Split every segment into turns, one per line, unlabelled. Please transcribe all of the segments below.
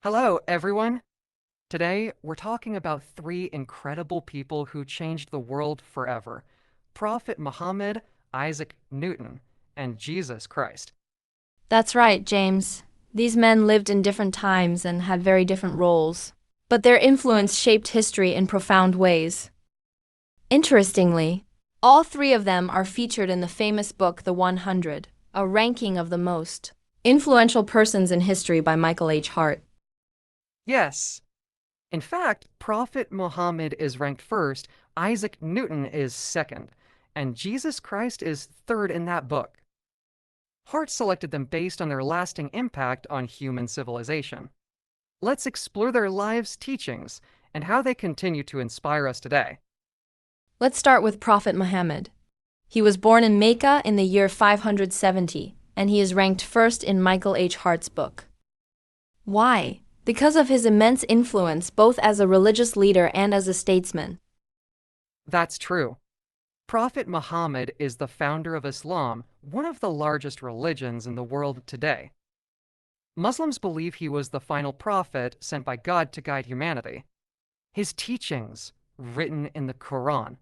Hello, everyone. Today, we're talking about three incredible people who changed the world forever: Prophet Muhammad, Isaac Newton, and Jesus Christ.
That's right, James. These men lived in different times and had very different roles, but their influence shaped history in profound ways. Interestingly, all three of them are featured in the famous book The 100, a ranking of the most influential persons in history by Michael H. Hart.
Yes, in fact, Prophet Muhammad is ranked first, Isaac Newton is second, and Jesus Christ is third in that book. Hart selected them based on their lasting impact on human civilization. Let's explore their lives' teachings and how they continue to inspire us today.
Let's start with Prophet Muhammad. He was born in Mecca in the year 570, and he is ranked first in Michael H. Hart's book. Why? Because of his immense influence both as a religious leader and as a statesman.
That's true. Prophet Muhammad is the founder of Islam, one of the largest religions in the world today. Muslims believe he was the final prophet sent by God to guide humanity. His teachings, written in the Quran,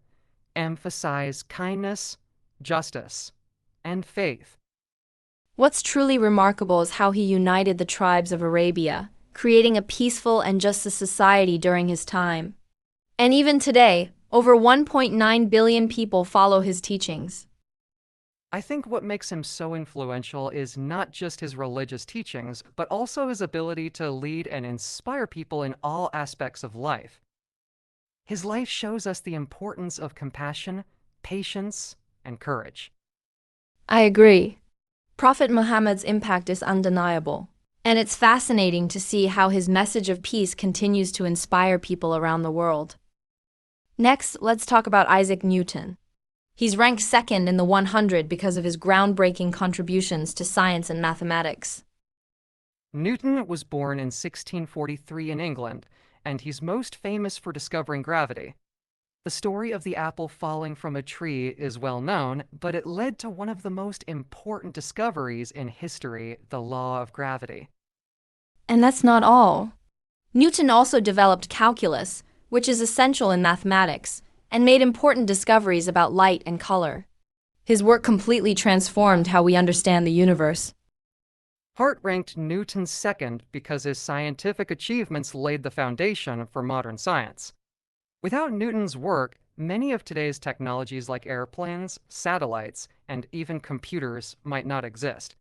emphasize kindness, justice, and faith.
What's truly remarkable is how he united the tribes of Arabia, creating a peaceful and just society during his time. And even today, over 1.9 billion people follow his teachings.
I think what makes him so influential is not just his religious teachings, but also his ability to lead and inspire people in all aspects of life. His life shows us the importance of compassion, patience, and courage.
I agree. Prophet Muhammad's impact is undeniable, and it's fascinating to see how his message of peace continues to inspire people around the world. Next, let's talk about Isaac Newton. He's ranked second in the 100 because of his groundbreaking contributions to science and mathematics.
Newton was born in 1643 in England, and he's most famous for discovering gravity. The story of the apple falling from a tree is well known, but it led to one of the most important discoveries in history, the law of gravity.
And that's not all. Newton also developed calculus, which is essential in mathematics, and made important discoveries about light and color. His work completely transformed how we understand the universe.
Hart ranked Newton second because his scientific achievements laid the foundation for modern science. Without Newton's work, many of today's technologies like airplanes, satellites, and even computers might not exist.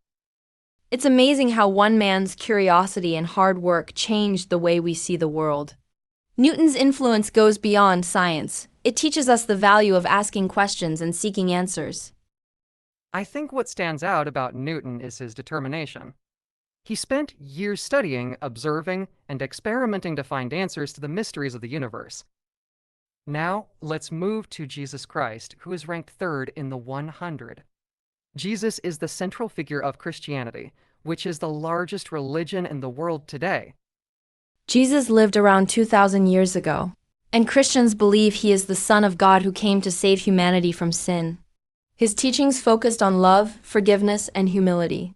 It's amazing how one man's curiosity and hard work changed the way we see the world. Newton's influence goes beyond science. It teaches us the value of asking questions and seeking answers.
I think what stands out about Newton is his determination. He spent years studying, observing, and experimenting to find answers to the mysteries of the universe. Now, let's move to Jesus Christ, who is ranked third in the 100. Jesus is the central figure of Christianity, which is the largest religion in the world today.
Jesus lived around 2,000 years ago, and Christians believe he is the Son of God who came to save humanity from sin. His teachings focused on love, forgiveness, and humility.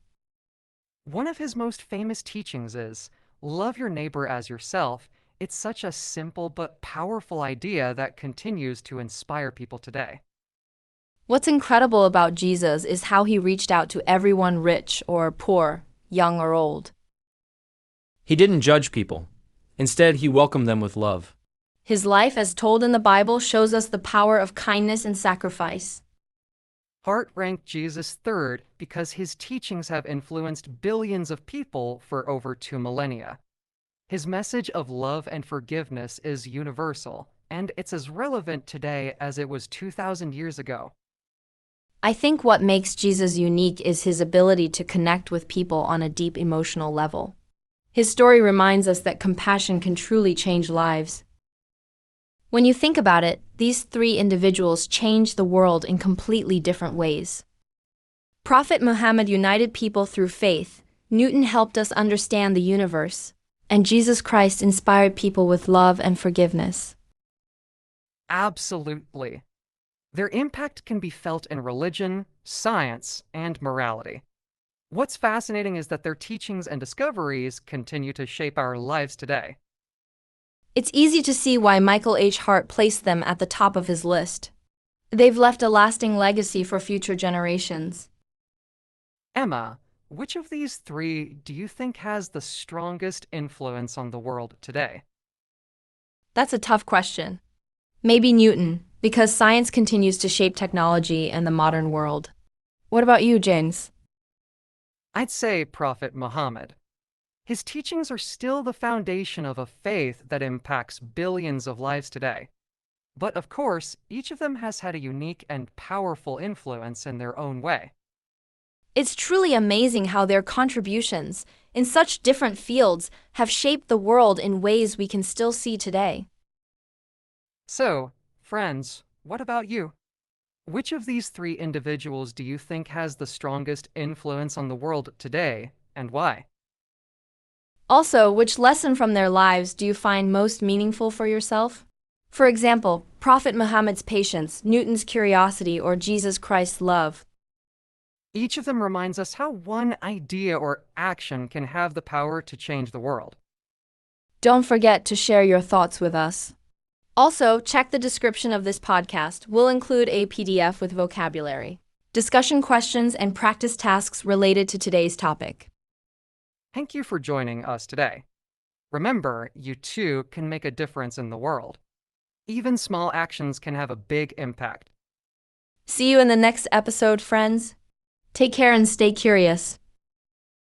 One of his most famous teachings is, love your neighbor as yourself. It's such a simple but powerful idea that continues to inspire people today.
What's incredible about Jesus is how he reached out to everyone, rich or poor, young or old.
He didn't judge people. Instead, he welcomed them with love.
His life, as told in the Bible, shows us the power of kindness and sacrifice.
Hart ranked Jesus third because his teachings have influenced billions of people for over 2 millennia. His message of love and forgiveness is universal, and it's as relevant today as it was 2,000 years ago.
I think what makes Jesus unique is his ability to connect with people on a deep emotional level. His story reminds us that compassion can truly change lives. When you think about it, these three individuals changed the world in completely different ways. Prophet Muhammad united people through faith, Newton helped us understand the universe, and Jesus Christ inspired people with love and forgiveness.
Absolutely. Their impact can be felt in religion, science, and morality. What's fascinating is that their teachings and discoveries continue to shape our lives today.
It's easy to see why Michael H. Hart placed them at the top of his list. They've left a lasting legacy for future generations.
Emma, which of these three do you think has the strongest influence on the world today?
That's a tough question. Maybe Newton, because science continues to shape technology and the modern world. What about you, James?
I'd say Prophet Muhammad. His teachings are still the foundation of a faith that impacts billions of lives today. But of course, each of them has had a unique and powerful influence in their own way.
It's truly amazing how their contributions, in such different fields, have shaped the world in ways we can still see today.
So, friends, what about you? Which of these three individuals do you think has the strongest influence on the world today, and why?
Also, which lesson from their lives do you find most meaningful for yourself? For example, Prophet Muhammad's patience, Newton's curiosity, or Jesus Christ's love.
Each of them reminds us how one idea or action can have the power to change the world.
Don't forget to share your thoughts with us. Also, check the description of this podcast. We'll include a PDF with vocabulary, discussion questions, and practice tasks related to today's topic.
Thank you for joining us today. Remember, you too can make a difference in the world. Even small actions can have a big impact.
See you in the next episode, friends. Take care and stay curious.